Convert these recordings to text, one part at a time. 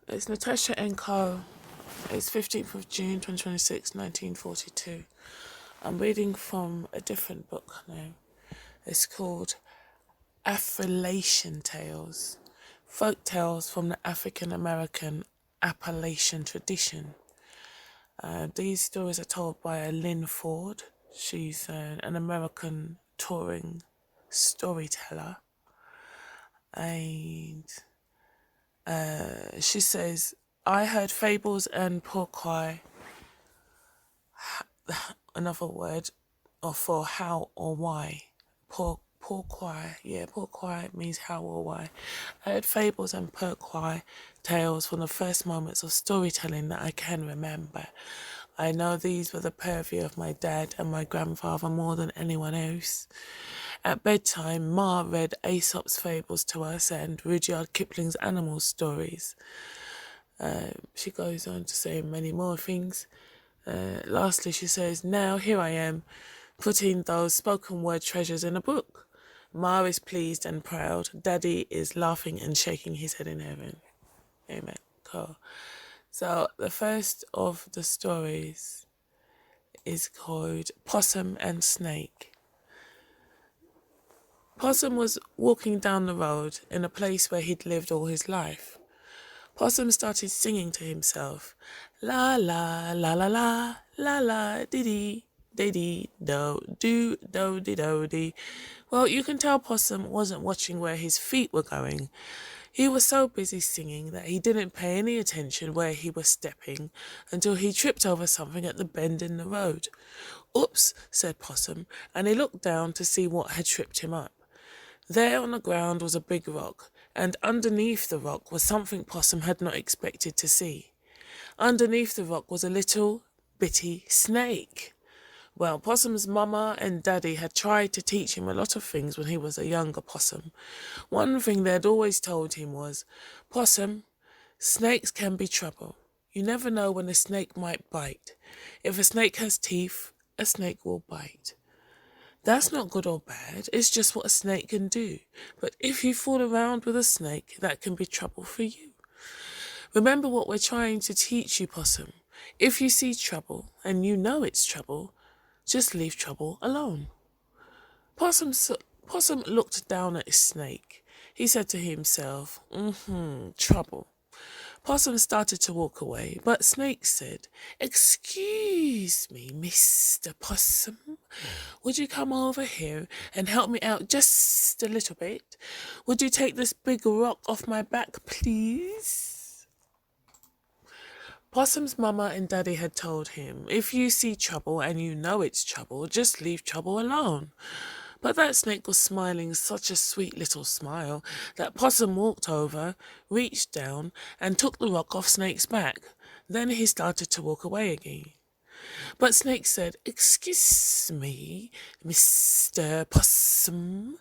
It's Natasha N.K.O. It's 15th of June 2026, 1942. I'm reading from a different book now. It's called Affrilachian Tales. Folk tales from the African American Appalachian tradition. These stories are told by Lynn Ford. She's an American touring storyteller. And she says, I heard fables and pourquoi, another word for how or why. Pourquoi means how or why. I heard fables and pourquoi tales from the first moments of storytelling that I can remember. I know these were the purview of my dad and my grandfather more than anyone else. At bedtime, Ma read Aesop's fables to us and Rudyard Kipling's animal stories. She goes on to say many more things. Lastly, she says, now here I am, putting those spoken word treasures in a book. Ma is pleased and proud. Daddy is laughing and shaking his head in heaven. Amen. Cool. So the first of the stories is called Possum and Snake. Possum was walking down the road in a place where he'd lived all his life. Possum started singing to himself, la la la la la la la dee dee do do do dee do dee. Well, you can tell Possum wasn't watching where his feet were going. He was so busy singing that he didn't pay any attention where he was stepping until he tripped over something at the bend in the road. Oops, said Possum, and he looked down to see what had tripped him up. There on the ground was a big rock, and underneath the rock was something Possum had not expected to see. Underneath the rock was a little bitty snake. Well, Possum's mama and daddy had tried to teach him a lot of things when he was a younger Possum. One thing they'd always told him was, Possum, snakes can be trouble. You never know when a snake might bite. If a snake has teeth, a snake will bite. That's not good or bad, it's just what a snake can do. But if you fool around with a snake, that can be trouble for you. Remember what we're trying to teach you, Possum. If you see trouble, and you know it's trouble, just leave trouble alone. Possum looked down at his snake. He said to himself, trouble. Possum started to walk away, but Snake said, excuse me, Mr. Possum, would you come over here and help me out just a little bit? Would you take this big rock off my back, please? Possum's mama and daddy had told him, if you see trouble and you know it's trouble, just leave trouble alone. But that snake was smiling such a sweet little smile that Possum walked over, reached down, and took the rock off Snake's back. Then he started to walk away again. But Snake said, excuse me, Mr. Possum,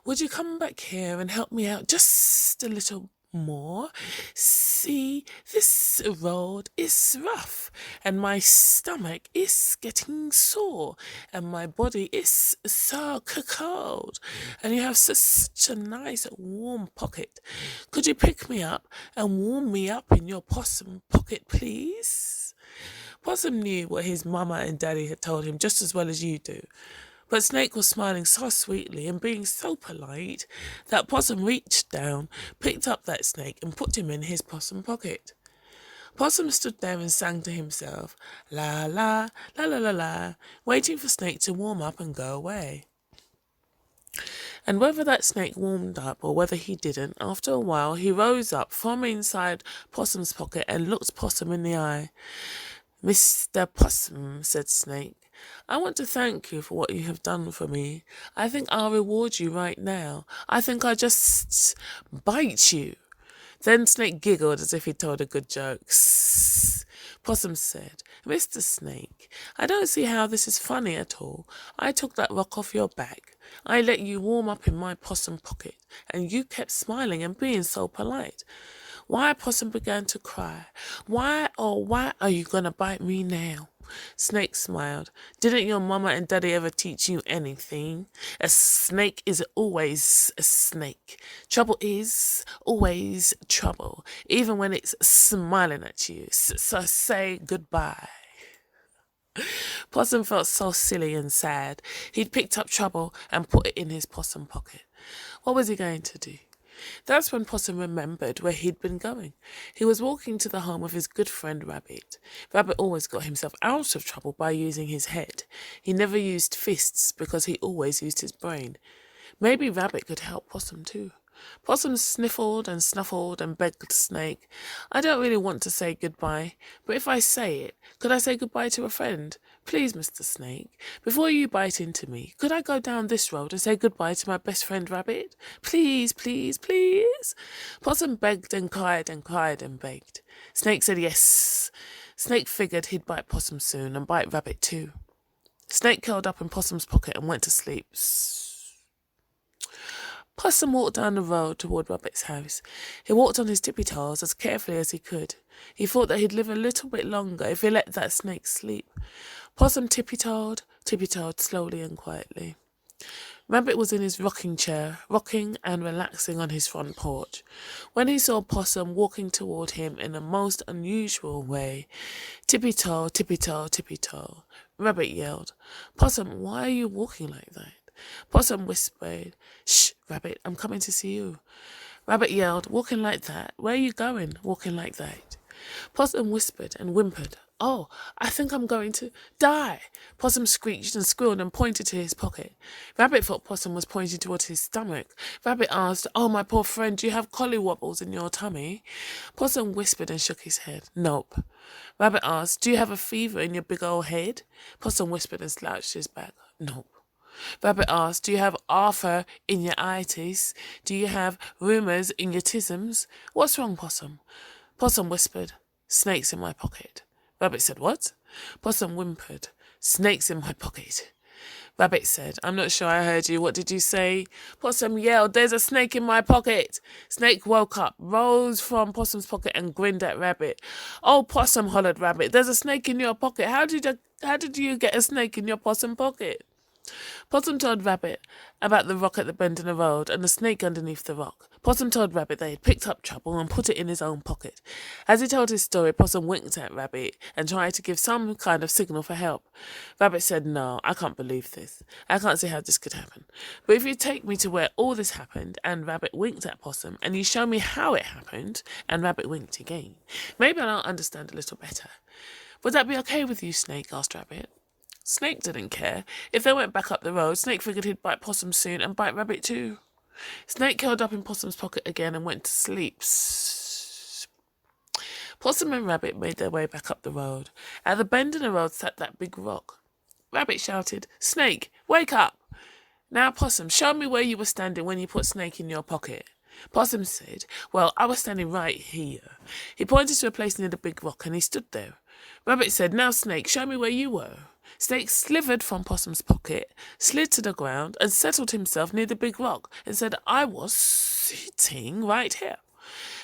would you come back here and help me out just a little more? See, this road is rough, and my stomach is getting sore, and my body is so cold, and you have such a nice warm pocket. Could you pick me up and warm me up in your possum pocket, please? Possum knew what his mama and daddy had told him just as well as you do. But Snake was smiling so sweetly and being so polite that Possum reached down, picked up that snake and put him in his possum pocket. Possum stood there and sang to himself, la la, la la la la, waiting for Snake to warm up and go away. And whether that snake warmed up or whether he didn't, after a while he rose up from inside Possum's pocket and looked Possum in the eye. Mr. Possum, said Snake, I want to thank you for what you have done for me. I think I'll reward you right now. I think I'll just bite you. Then Snake giggled as if he told a good joke. Possum said, Mr. Snake, I don't see how this is funny at all. I took that rock off your back. I let you warm up in my possum pocket, and you kept smiling and being so polite. Why, Possum began to cry. Why, oh, why are you going to bite me now? Snake smiled. Didn't your mama and daddy ever teach you anything? A snake is always a snake. Trouble is always trouble, even when it's smiling at you. So say goodbye. Possum felt so silly and sad. He'd picked up trouble and put it in his possum pocket. What was he going to do? That's when Possum remembered where he'd been going. He was walking to the home of his good friend Rabbit. Rabbit always got himself out of trouble by using his head. He never used fists because he always used his brain. Maybe Rabbit could help Possum too. Possum sniffled and snuffled and begged Snake, I don't really want to say goodbye, but if I say it, could I say goodbye to a friend? Please, Mr. Snake, before you bite into me, could I go down this road and say goodbye to my best friend Rabbit? Please, please, please. Possum begged and cried and cried and begged. Snake said yes. Snake figured he'd bite Possum soon and bite Rabbit too. Snake curled up in Possum's pocket and went to sleep. Possum walked down the road toward Rabbit's house. He walked on his tippy toes as carefully as he could. He thought that he'd live a little bit longer if he let that snake sleep. Possum tippy-toed slowly and quietly. Rabbit was in his rocking chair, rocking and relaxing on his front porch, when he saw Possum walking toward him in a most unusual way. Tippy-toe, tippy-toe, tippy-toe. Rabbit yelled, Possum, why are you walking like that? Possum whispered, Shh, Rabbit, I'm coming to see you. Rabbit yelled, walking like that? Where are you going, walking like that? Possum whispered and whimpered, Oh, I think I'm going to die. Possum screeched and squealed and pointed to his pocket. Rabbit thought Possum was pointing towards his stomach. Rabbit asked, Oh, my poor friend, do you have collywobbles in your tummy? Possum whispered and shook his head. Nope. Rabbit asked, Do you have a fever in your big old head? Possum whispered and slouched his back. Nope. Rabbit asked, Do you have Arthur in your itis? Do you have rumours in your tisms? What's wrong, Possum? Possum whispered, Snakes in my pocket. Rabbit said, What? Possum whimpered, Snakes in my pocket. Rabbit said, I'm not sure I heard you. What did you say? Possum yelled, There's a snake in my pocket. Snake woke up, rose from Possum's pocket and grinned at Rabbit. Oh, Possum, hollered Rabbit, there's a snake in your pocket. How did you get a snake in your possum pocket? Possum told Rabbit about the rock at the bend in the road and the snake underneath the rock. Possum told Rabbit they had picked up trouble and put it in his own pocket. As he told his story, Possum winked at Rabbit and tried to give some kind of signal for help. Rabbit said, No, I can't believe this. I can't see how this could happen. But if you take me to where all this happened, and Rabbit winked at Possum, and you show me how it happened, and Rabbit winked again, maybe I'll understand a little better. Would that be okay with you, Snake? Asked Rabbit. Snake didn't care. If they went back up the road, Snake figured he'd bite Possum soon and bite Rabbit too. Snake curled up in Possum's pocket again and went to sleep. Possum and Rabbit made their way back up the road. At the bend in the road sat that big rock. Rabbit shouted, Snake, wake up! Now, Possum, show me where you were standing when you put Snake in your pocket. Possum said, Well, I was standing right here. He pointed to a place near the big rock and he stood there. Rabbit said, Now, Snake, show me where you were. Snake slithered from Possum's pocket, slid to the ground, and settled himself near the big rock and said, I was sitting right here.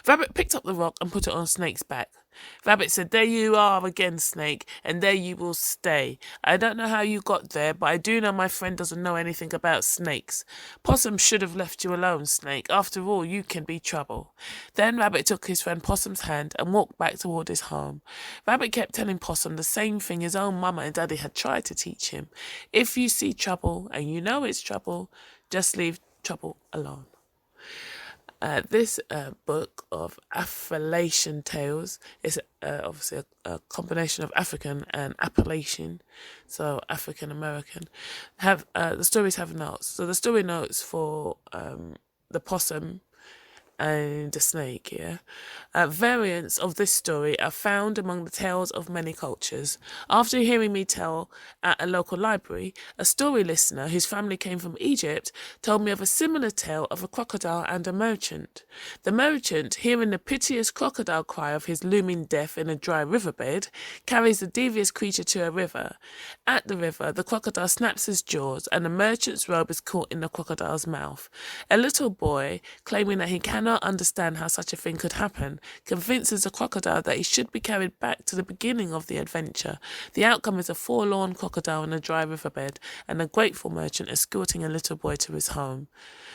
Rabbit picked up the rock and put it on Snake's back. Rabbit said, There you are again, Snake, and there you will stay. I don't know how you got there, but I do know my friend doesn't know anything about snakes. Possum should have left you alone, Snake. After all, you can be trouble. Then Rabbit took his friend Possum's hand and walked back toward his home. Rabbit kept telling Possum the same thing his own mama and daddy had tried to teach him. If you see trouble and you know it's trouble, just leave trouble alone. This book of Affrilachian Tales is obviously a combination of African and Appalachian, so African American. The stories have notes. So the story notes for the possum and the snake, yeah. Variants of this story are found among the tales of many cultures. After hearing me tell at a local library, a story listener whose family came from Egypt told me of a similar tale of a crocodile and a merchant. The merchant, hearing the piteous crocodile cry of his looming death in a dry riverbed, carries the devious creature to a river. At the river, the crocodile snaps his jaws and the merchant's robe is caught in the crocodile's mouth. A little boy, claiming that he cannot cannot understand how such a thing could happen, convinces the crocodile that he should be carried back to the beginning of the adventure. The outcome is a forlorn crocodile in a dry riverbed and a grateful merchant escorting a little boy to his home.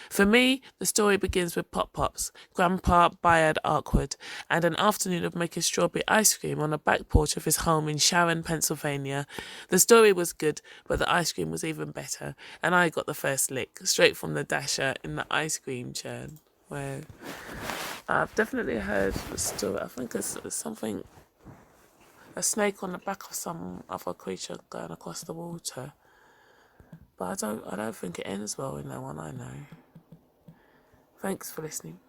For me, the story begins with Pop-Pops, Grandpa Bayard Arkwood, and an afternoon of making strawberry ice cream on the back porch of his home in Sharon, Pennsylvania. The story was good, but the ice cream was even better, and I got the first lick, straight from the dasher in the ice cream churn. Where I've definitely heard the story. I think it's something, a snake on the back of some other creature going across the water. But I don't think it ends well in that one, I know. Thanks for listening.